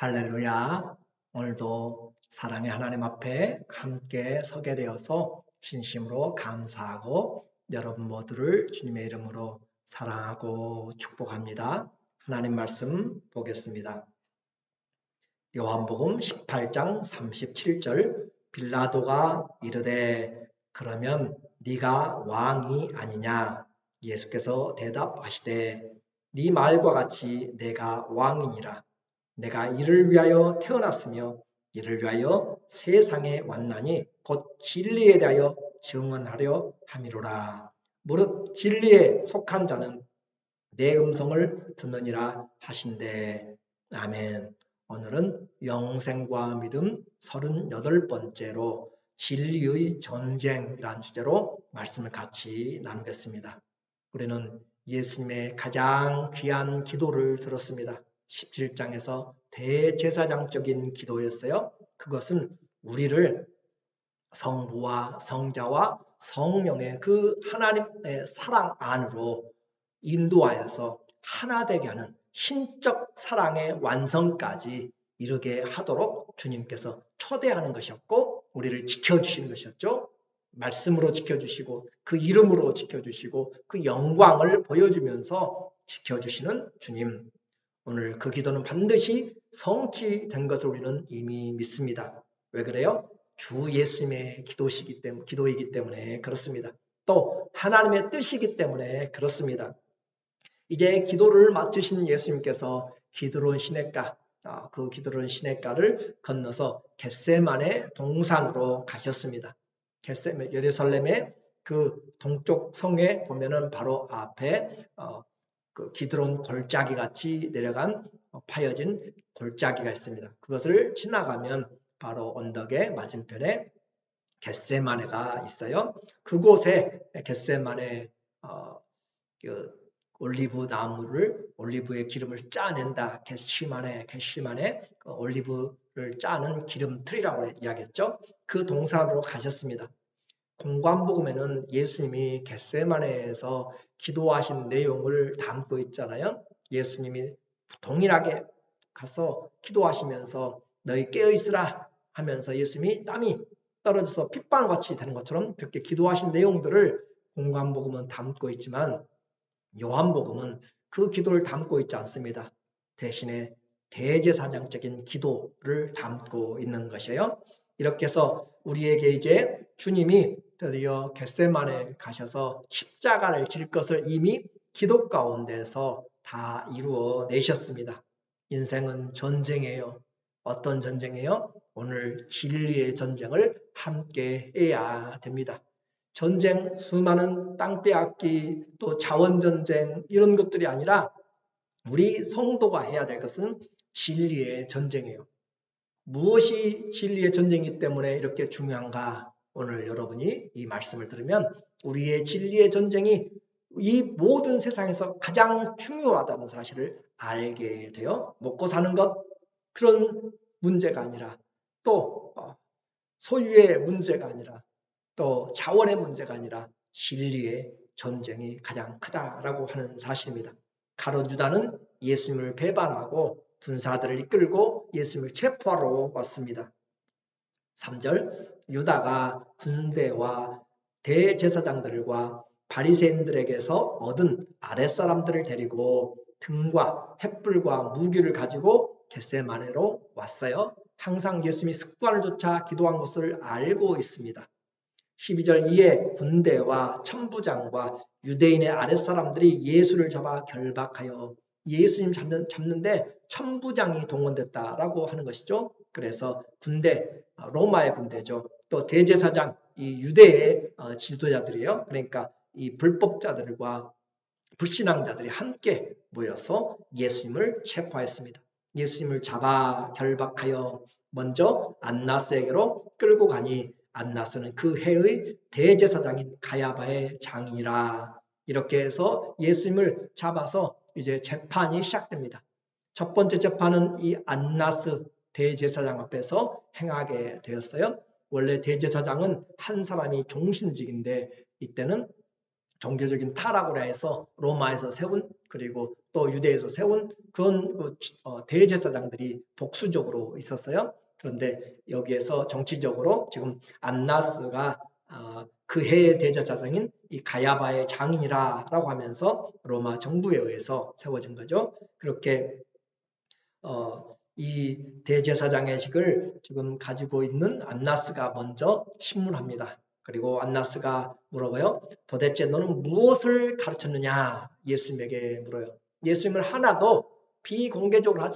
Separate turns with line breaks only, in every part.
할렐루야. 오늘도 사랑의 하나님 앞에 함께 서게 되어서 진심으로 감사하고 여러분 모두를 주님의 이름으로 사랑하고 축복합니다. 하나님 말씀 보겠습니다. 요한복음 18장 37절 빌라도가 이르되 그러면 네가 왕이 아니냐? 예수께서 대답하시되 네 말과 같이 내가 왕이니라. 내가 이를 위하여 태어났으며 이를 위하여 세상에 왔나니 곧 진리에 대하여 증언하려 함이로라. 무릇 진리에 속한 자는 내 음성을 듣느니라 하신대. 아멘. 오늘은 영생과 믿음 38번째로 진리의 전쟁이라는 주제로 말씀을 같이 나누겠습니다. 우리는 예수님의 가장 귀한 기도를 들었습니다. 17장에서 대제사장적인 기도였어요. 그것은 우리를 성부와 성자와 성령의 그 하나님의 사랑 안으로 인도하여서 하나 되게 하는 신적 사랑의 완성까지 이르게 하도록 주님께서 초대하는 것이었고 우리를 지켜주시는 것이었죠. 말씀으로 지켜주시고 그 이름으로 지켜주시고 그 영광을 보여주면서 지켜주시는 주님. 오늘 그 기도는 반드시 성취된 것을 우리는 이미 믿습니다. 왜 그래요? 주 예수님의 기도이기 때문에 그렇습니다. 또 하나님의 뜻이기 때문에 그렇습니다. 이제 기도를 마치신 예수님께서 기드론 시냇가, 그 기드론 시냇가를 건너서 겟세마네 동산으로 가셨습니다. 예루살렘의 그 동쪽 성에 보면은 바로 앞에 그 기드론 골짜기 같이 내려간 파여진 골짜기가 있습니다. 그것을 지나가면 바로 언덕의 맞은편에 겟세마네가 있어요. 그곳에 겟세마네 그 올리브의 기름을 짜낸다. 겟시마네 그 올리브를 짜는 기름틀이라고 이야기했죠. 그 동산으로 가셨습니다. 공관복음에는 예수님이 겟세마네에서 기도하신 내용을 담고 있잖아요. 예수님이 동일하게 가서 기도하시면서 너희 깨어있으라 하면서 예수님이 땀이 떨어져서 핏방울같이 되는 것처럼 그렇게 기도하신 내용들을 공관복음은 담고 있지만 요한복음은 그 기도를 담고 있지 않습니다. 대신에 대제사장적인 기도를 담고 있는 것이에요. 이렇게 해서 우리에게 이제 주님이 드디어 겟세마네 가셔서 십자가를 질 것을 이미 기도 가운데서 다 이루어 내셨습니다. 인생은 전쟁이에요. 어떤 전쟁이에요? 오늘 진리의 전쟁을 함께 해야 됩니다. 전쟁, 수많은 땅 빼앗기, 또 자원전쟁 이런 것들이 아니라 우리 성도가 해야 될 것은 진리의 전쟁이에요. 무엇이 진리의 전쟁이기 때문에 이렇게 중요한가? 오늘 여러분이 이 말씀을 들으면 우리의 진리의 전쟁이 이 모든 세상에서 가장 중요하다는 사실을 알게 돼요. 먹고 사는 것 그런 문제가 아니라 또 소유의 문제가 아니라 또 자원의 문제가 아니라 진리의 전쟁이 가장 크다라고 하는 사실입니다. 가룟 유다는 예수님을 배반하고 군사들을 이끌고 예수님을 체포하러 왔습니다. 3절 유다가 군대와 대제사장들과 바리새인들에게서 얻은 아랫사람들을 데리고 등과 횃불과 무기를 가지고 겟세마네로 왔어요. 항상 예수님이 습관을 쫓아 기도한 것을 알고 있습니다. 12절 이에 군대와 천부장과 유대인의 아랫사람들이 예수를 잡아 결박하여 예수님 잡는데 천부장이 동원됐다라고 하는 것이죠. 그래서 군대, 로마의 군대죠. 또 대제사장, 이 유대의 지도자들이에요. 그러니까 이 불법자들과 불신앙자들이 함께 모여서 예수님을 체포했습니다. 예수님을 잡아 결박하여 먼저 안나스에게로 끌고 가니 안나스는 그 해의 대제사장인 가야바의 장이라. 이렇게 해서 예수님을 잡아서 이제 재판이 시작됩니다. 첫 번째 재판은 이 안나스 대제사장 앞에서 행하게 되었어요. 원래 대제사장은 한 사람이 종신직인데 이때는 종교적인 타락으로 해서 로마에서 세운 그리고 또 유대에서 세운 그런 대제사장들이 복수적으로 있었어요. 그런데 여기에서 정치적으로 지금 안나스가 그 해의 대제사장인 이 가야바의 장인이라고 하면서 로마 정부에 의해서 세워진 거죠. 그렇게 이 대제사장의 직을 지금 가지고 있는 안나스가 먼저 신문합니다. 그리고 안나스가 물어봐요. 도대체 너는 무엇을 가르쳤느냐? 예수님에게 물어요. 예수님을 하나도 비공개적으로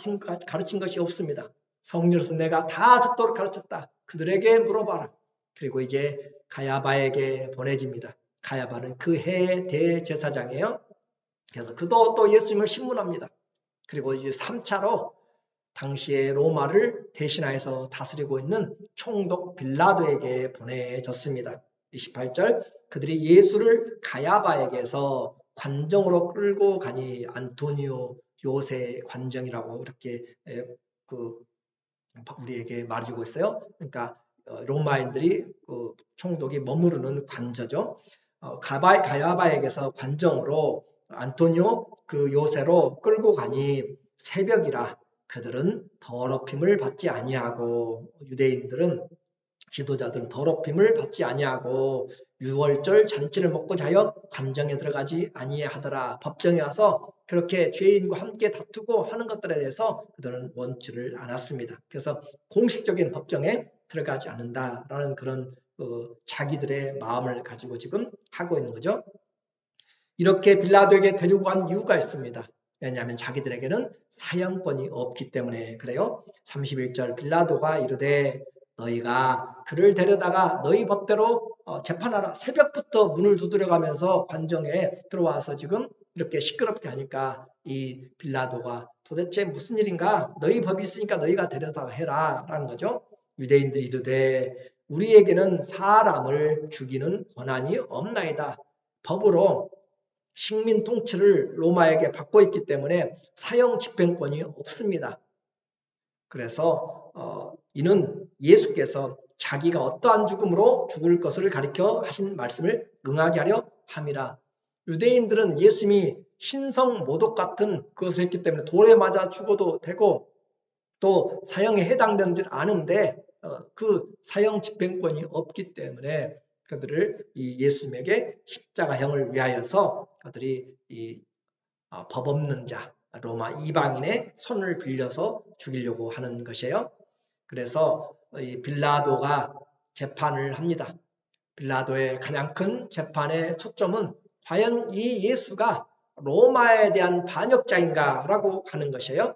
가르친 것이 없습니다. 성령으로서 내가 다 듣도록 가르쳤다. 그들에게 물어봐라. 그리고 이제 가야바에게 보내집니다. 가야바는 그 해의 대제사장이에요. 그래서 그도 또 예수님을 신문합니다. 그리고 이제 3차로 당시에 로마를 대신하여서 다스리고 있는 총독 빌라도에게 보내졌습니다. 28절 그들이 예수를 가야바에게서 관정으로 끌고 가니 안토니오 요새 관정이라고 이렇게 우리에게 말해주고 있어요. 그러니까 로마인들이 총독이 머무르는 관저죠. 가야바에게서 관정으로 안토니오 그 요새로 끌고 가니 새벽이라 그들은 더럽힘을 받지 아니하고 유대인들은 지도자들은 더럽힘을 받지 아니하고 유월절 잔치를 먹고 자여 관정에 들어가지 아니하더라. 법정에 와서 그렇게 죄인과 함께 다투고 하는 것들에 대해서 그들은 원치를 않았습니다. 그래서 공식적인 법정에 들어가지 않는다라는 그런 자기들의 마음을 가지고 지금 하고 있는 거죠. 이렇게 빌라도에게 데리고 간 이유가 있습니다. 왜냐하면 자기들에게는 사형권이 없기 때문에 그래요. 31절 빌라도가 이르되 너희가 그를 데려다가 너희 법대로 재판하라. 새벽부터 문을 두드려가면서 관정에 들어와서 지금 이렇게 시끄럽게 하니까 이 빌라도가 도대체 무슨 일인가? 너희 법이 있으니까 너희가 데려다가 해라 라는 거죠. 유대인들이 이르되 우리에게는 사람을 죽이는 권한이 없나이다. 법으로 식민 통치를 로마에게 받고 있기 때문에 사형 집행권이 없습니다. 그래서 이는 예수께서 자기가 어떠한 죽음으로 죽을 것을 가리켜 하신 말씀을 응하게 하려 함이라. 유대인들은 예수님이 신성 모독 같은 그것을 했기 때문에 돌에 맞아 죽어도 되고 또 사형에 해당되는 줄 아는데 그 사형 집행권이 없기 때문에 그들을 이 예수님에게 십자가형을 위하여서 그들이 이 법 없는 자 로마 이방인의 손을 빌려서 죽이려고 하는 것이에요. 그래서 이 빌라도가 재판을 합니다. 빌라도의 가장 큰 재판의 초점은 과연 이 예수가 로마에 대한 반역자인가라고 하는 것이에요.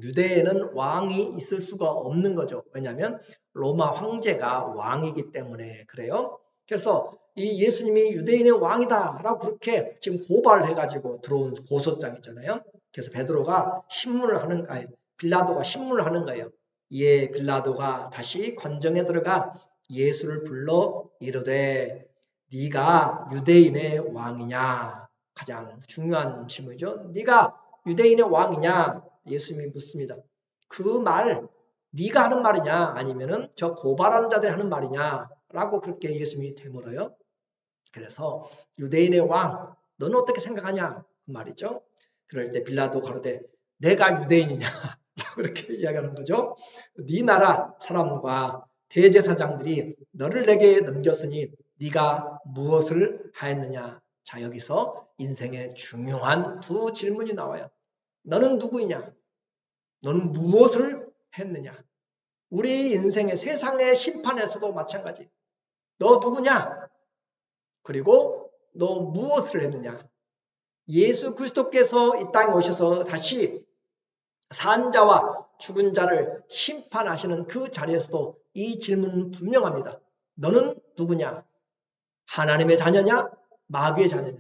유대에는 왕이 있을 수가 없는 거죠. 왜냐하면 로마 황제가 왕이기 때문에 그래요. 그래서 이 예수님이 유대인의 왕이다라고 그렇게 지금 고발을 해가지고 들어온 고소장 있잖아요. 그래서 빌라도가 신문을 하는 거예요. 이에 빌라도가 다시 관정에 들어가 예수를 불러 이르되 네가 유대인의 왕이냐? 가장 중요한 질문이죠. 네가 유대인의 왕이냐? 예수님이 묻습니다. 그 말 네가 하는 말이냐 아니면은 저 고발하는 자들이 하는 말이냐 라고 그렇게 예수님이 되물어요. 그래서 유대인의 왕 너는 어떻게 생각하냐 그 말이죠. 그럴 때 빌라도 가로되 내가 유대인이냐 라고 그렇게 이야기하는 거죠. 네 나라 사람과 대제사장들이 너를 내게 넘겼으니 네가 무엇을 하였느냐. 자 여기서 인생의 중요한 두 질문이 나와요. 너는 누구이냐? 너는 무엇을 했느냐? 우리 인생의 세상의 심판에서도 마찬가지. 너 누구냐? 그리고 너 무엇을 했느냐? 예수 그리스도께서 이 땅에 오셔서 다시 산 자와 죽은 자를 심판하시는 그 자리에서도 이 질문은 분명합니다. 너는 누구냐? 하나님의 자녀냐? 마귀의 자녀냐?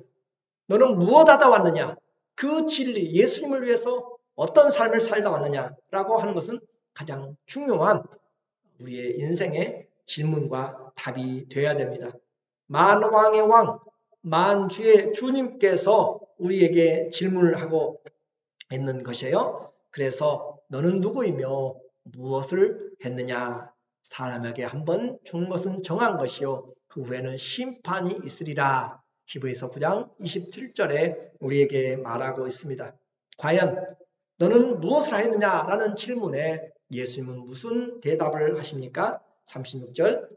너는 무엇하다 왔느냐? 그 진리, 예수님을 위해서 어떤 삶을 살다 왔느냐라고 하는 것은 가장 중요한 우리의 인생의 질문과 답이 되어야 됩니다. 만왕의 왕, 만주의 주님께서 우리에게 질문을 하고 있는 것이에요. 그래서 너는 누구이며 무엇을 했느냐? 사람에게 한번 죽는 것은 정한 것이요 그 후에는 심판이 있으리라. 히브리서 9장 27절에 우리에게 말하고 있습니다. 과연 너는 무엇을 하였느냐라는 질문에 예수님은 무슨 대답을 하십니까? 36절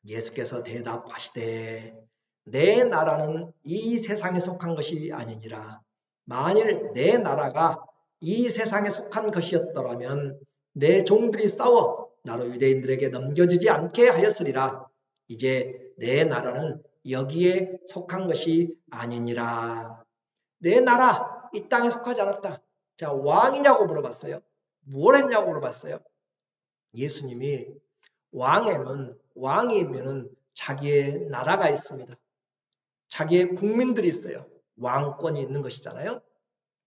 예수께서 대답하시되 내 나라는 이 세상에 속한 것이 아니니라. 만일 내 나라가 이 세상에 속한 것이었더라면 내 종들이 싸워 나로 유대인들에게 넘겨지지 않게 하였으리라. 이제 내 나라는 여기에 속한 것이 아니니라. 내 나라 이 땅에 속하지 않았다. 자, 왕이냐고 물어봤어요. 뭘 했냐고 물어봤어요. 예수님이 왕이면은 자기의 나라가 있습니다. 자기의 국민들이 있어요. 왕권이 있는 것이잖아요.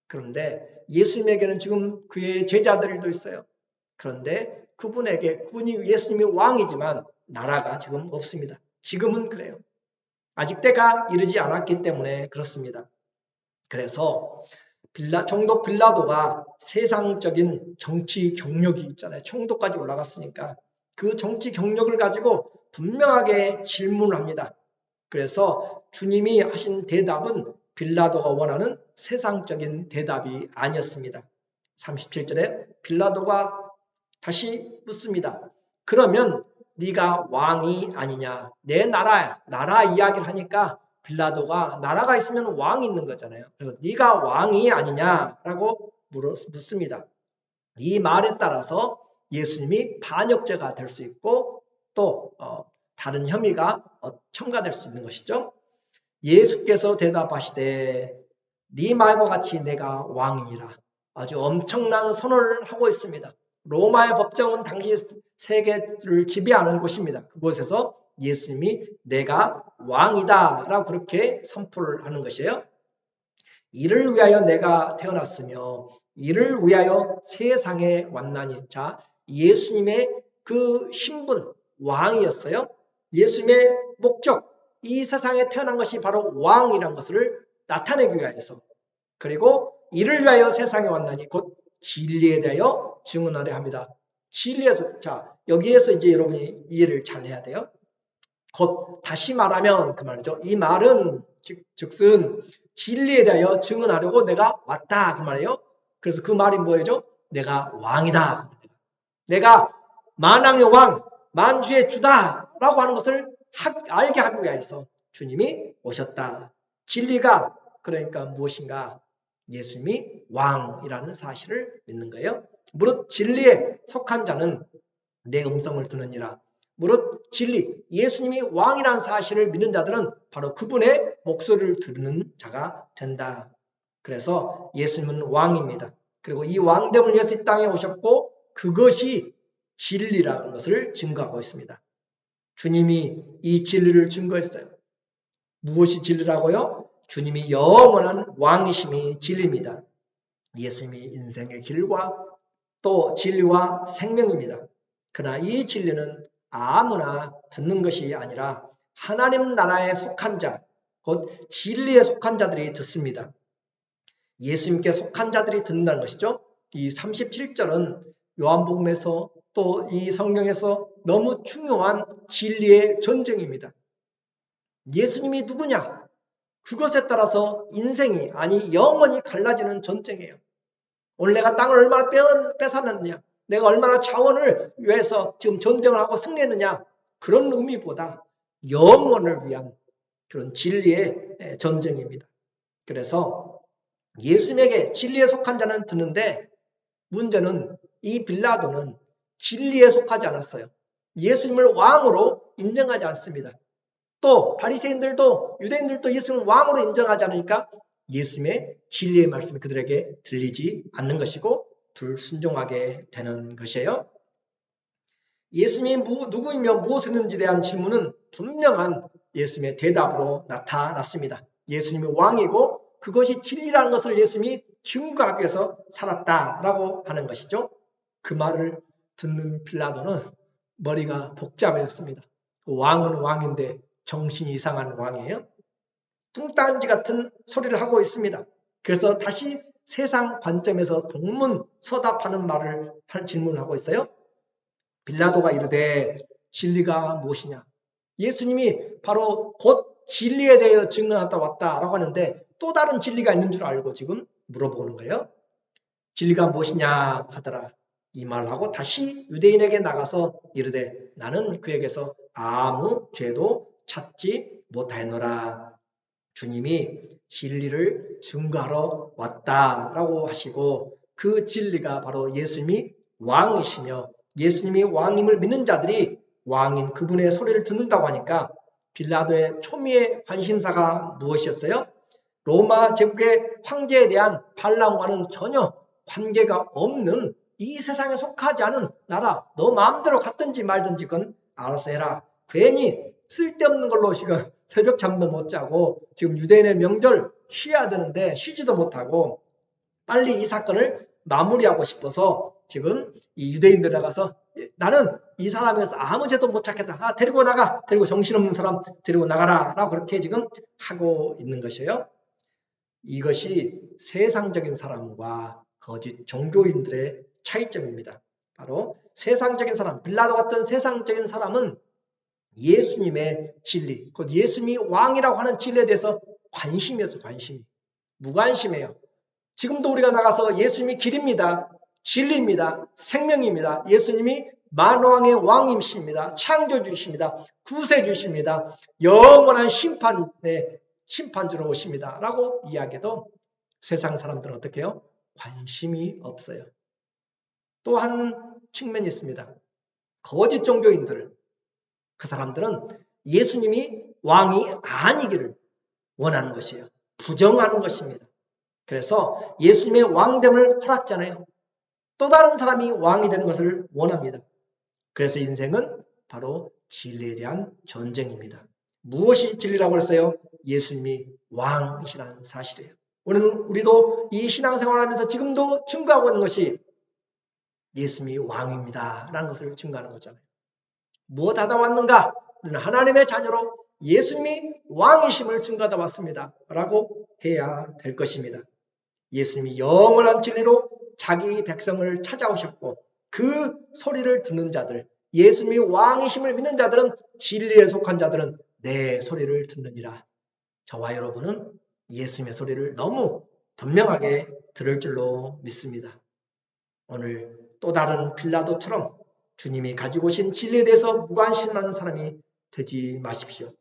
그런데 예수님에게는 지금 그의 제자들도 있어요. 그런데 그분이 예수님이 왕이지만 나라가 지금 없습니다. 지금은 그래요. 아직 때가 이르지 않았기 때문에 그렇습니다. 그래서 총독 빌라도가 세상적인 정치 경력이 있잖아요. 총독까지 올라갔으니까 그 정치 경력을 가지고 분명하게 질문을 합니다. 그래서 주님이 하신 대답은 빌라도가 원하는 세상적인 대답이 아니었습니다. 37절에 빌라도가 다시 묻습니다. 그러면 네가 왕이 아니냐? 내 나라 이야기를 하니까 빌라도가 나라가 있으면 왕이 있는 거잖아요. 그래서 네가 왕이 아니냐라고 묻습니다. 이 말에 따라서 예수님이 반역죄가 될 수 있고 또 다른 혐의가 첨가될 수 있는 것이죠. 예수께서 대답하시되 네 말과 같이 내가 왕이니라. 아주 엄청난 선언을 하고 있습니다. 로마의 법정은 당시 세계를 지배하는 곳입니다. 그곳에서 예수님이 내가 왕이다 라고 그렇게 선포를 하는 것이에요. 이를 위하여 내가 태어났으며 이를 위하여 세상에 왔나니. 자, 예수님의 그 신분 왕이었어요. 예수님의 목적, 이 세상에 태어난 것이 바로 왕이라는 것을 나타내기 위하여서, 그리고 이를 위하여 세상에 왔나니 곧 진리에 대하여 증언하려 합니다. 진리에서, 자, 여기에서 이제 여러분이 이해를 잘 해야 돼요. 곧 다시 말하면 그 말이죠. 이 말은 즉슨 진리에 대하여 증언하려고 내가 왔다 그 말이에요. 그래서 그 말이 뭐예요? 내가 왕이다. 내가 만왕의 왕, 만주의 주다라고 하는 것을 알게 하기 위해서 주님이 오셨다. 진리가 그러니까 무엇인가? 예수님이 왕이라는 사실을 믿는 거예요. 무릇 진리에 속한 자는 내 음성을 듣느니라. 무릇 진리, 예수님이 왕이라는 사실을 믿는 자들은 바로 그분의 목소리를 듣는 자가 된다. 그래서 예수님은 왕입니다. 그리고 이 왕됨을 위해서 이 땅에 오셨고 그것이 진리라는 것을 증거하고 있습니다. 주님이 이 진리를 증거했어요. 무엇이 진리라고요? 주님이 영원한 왕이심이 진리입니다. 예수님이 인생의 길과 또 진리와 생명입니다. 그러나 이 진리는 아무나 듣는 것이 아니라 하나님 나라에 속한 자, 곧 진리에 속한 자들이 듣습니다. 예수님께 속한 자들이 듣는다는 것이죠. 이 37절은 요한복음에서 또 이 성경에서 너무 중요한 진리의 전쟁입니다. 예수님이 누구냐? 그것에 따라서 인생이 아니 영원히 갈라지는 전쟁이에요. 오늘 내가 땅을 얼마나 뺏었느냐, 내가 얼마나 자원을 위해서 지금 전쟁을 하고 승리했느냐, 그런 의미보다 영원을 위한 그런 진리의 전쟁입니다. 그래서 예수님에게 진리에 속한 자는 듣는데 문제는 이 빌라도는 진리에 속하지 않았어요. 예수님을 왕으로 인정하지 않습니다. 또 바리새인들도 유대인들도 예수님을 왕으로 인정하지 않으니까 예수님의 진리의 말씀이 그들에게 들리지 않는 것이고 불순종하게 되는 것이에요. 예수님이 누구이며 무엇을 했는지에 대한 질문은 분명한 예수님의 대답으로 나타났습니다. 예수님이 왕이고 그것이 진리라는 것을 예수님이 증거하기 위해서 살았다라고 하는 것이죠. 그 말을 듣는 빌라도는 머리가 복잡해졌습니다. 왕은 왕인데 정신이 이상한 왕이에요. 뚱딴지 같은 소리를 하고 있습니다. 그래서 다시 세상 관점에서 동문서답하는 말을 질문하고 있어요. 빌라도가 이르되 진리가 무엇이냐? 예수님이 바로 곧 진리에 대해 증언하다 왔다라고 하는데 또 다른 진리가 있는 줄 알고 지금 물어보는 거예요. 진리가 무엇이냐 하더라. 이 말하고 다시 유대인에게 나가서 이르되 나는 그에게서 아무 죄도 찾지 못하였노라. 주님이 진리를 증거하러 왔다라고 하시고 그 진리가 바로 예수님이 왕이시며 예수님이 왕임을 믿는 자들이 왕인 그분의 소리를 듣는다고 하니까 빌라도의 초미의 관심사가 무엇이었어요? 로마 제국의 황제에 대한 반란과는 전혀 관계가 없는 이 세상에 속하지 않은 나라, 너 마음대로 갔든지 말든지 그건 알아서 해라. 괜히 쓸데없는 걸로 지금 새벽 잠도 못 자고 지금 유대인의 명절 쉬어야 되는데 쉬지도 못하고 빨리 이 사건을 마무리하고 싶어서 지금 이 유대인들 나가서 나는 이 사람에서 아무 죄도 못 찾겠다. 아, 데리고 나가. 데리고 정신없는 사람 데리고 나가라. 라고 그렇게 지금 하고 있는 것이에요. 이것이 세상적인 사람과 거짓 종교인들의 차이점입니다. 바로 세상적인 사람, 빌라도 같은 세상적인 사람은 예수님의 진리, 곧 예수님이 왕이라고 하는 진리에 대해서 관심이었어, 관심. 무관심해요. 지금도 우리가 나가서 예수님이 길입니다. 진리입니다. 생명입니다. 예수님이 만왕의 왕이십니다. 창조주이십니다. 구세주이십니다. 영원한 심판주로 오십니다. 라고 이야기해도 세상 사람들은 어떻게 해요? 관심이 없어요. 또 한 측면이 있습니다. 거짓 종교인들, 그 사람들은 예수님이 왕이 아니기를 원하는 것이에요. 부정하는 것입니다. 그래서 예수님의 왕됨을 허락잖아요. 또 다른 사람이 왕이 되는 것을 원합니다. 그래서 인생은 바로 진리에 대한 전쟁입니다. 무엇이 진리라고 했어요? 예수님이 왕이시라는 사실이에요. 오늘 우리도 이 신앙생활하면서 지금도 증거하고 있는 것이 예수님이 왕입니다 라는 것을 증거하는 거잖아요. 무엇 하다 왔는가? 하나님의 자녀로 예수님이 왕이심을 증거하다 왔습니다 라고 해야 될 것입니다. 예수님이 영원한 진리로 자기 백성을 찾아오셨고 그 소리를 듣는 자들, 예수님이 왕이심을 믿는 자들은 진리에 속한 자들은 내 소리를 듣느니라. 저와 여러분은 예수님의 소리를 너무 분명하게 들을 줄로 믿습니다. 오늘 또 다른 빌라도처럼 주님이 가지고 오신 진리에 대해서 무관심한 사람이 되지 마십시오.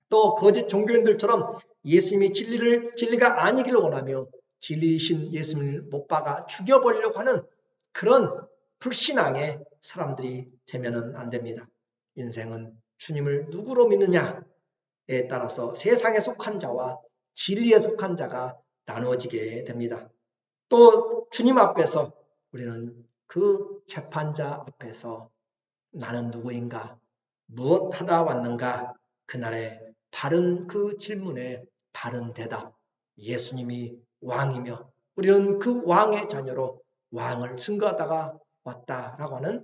또 거짓 종교인들처럼 예수님이 진리가 아니기를 원하며 진리이신 예수님을 못 박아 죽여버리려고 하는 그런 불신앙의 사람들이 되면은 안 됩니다. 인생은 주님을 누구로 믿느냐에 따라서 세상에 속한 자와 진리에 속한 자가 나누어지게 됩니다. 또 주님 앞에서 우리는 그 재판자 앞에서 나는 누구인가? 무엇 하다 왔는가? 그날의 바른 그 질문에 바른 대답. 예수님이 왕이며 우리는 그 왕의 자녀로 왕을 증거하다가 왔다라고 하는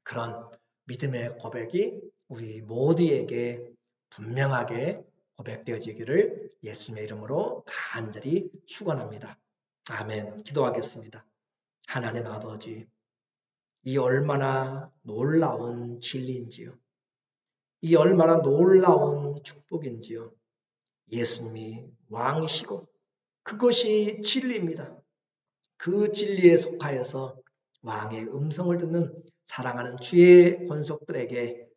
그런 믿음의 고백이 우리 모두에게 분명하게 고백되어지기를 예수님의 이름으로 간절히 축원합니다. 아멘. 기도하겠습니다. 하나님 아버지, 이 얼마나 놀라운 진리인지요. 이 얼마나 놀라운 축복인지요. 예수님이 왕이시고 그것이 진리입니다. 그 진리에 속하여서 왕의 음성을 듣는 사랑하는 주의 권속들에게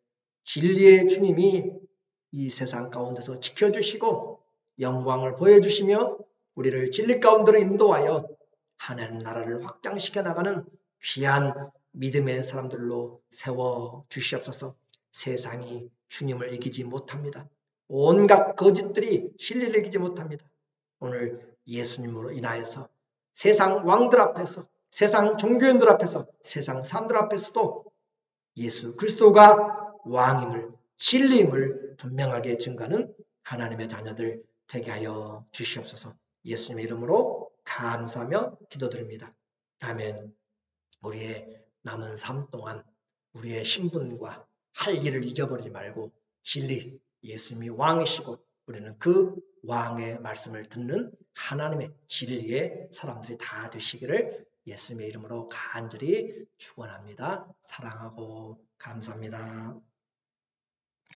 진리의 주님이 이 세상 가운데서 지켜주시고 영광을 보여주시며 우리를 진리 가운데로 인도하여 하나님 나라를 확장시켜 나가는 귀한 믿음의 사람들로 세워 주시옵소서. 세상이 주님을 이기지 못합니다. 온갖 거짓들이 진리를 이기지 못합니다. 오늘 예수님으로 인하여서 세상 왕들 앞에서, 세상 종교인들 앞에서, 세상 사람들 앞에서도 예수 그리스도가 왕임을, 진리임을 분명하게 증거하는 하나님의 자녀들 되게 하여 주시옵소서. 예수님의 이름으로 감사하며 기도드립니다. 아멘. 우리의 남은 삶 동안 우리의 신분과 할 일을 잊어버리지 말고 진리, 예수님이 왕이시고 우리는 그 왕의 말씀을 듣는 하나님의 진리의 사람들이 다 되시기를 예수님의 이름으로 간절히 축원합니다. 사랑하고 감사합니다.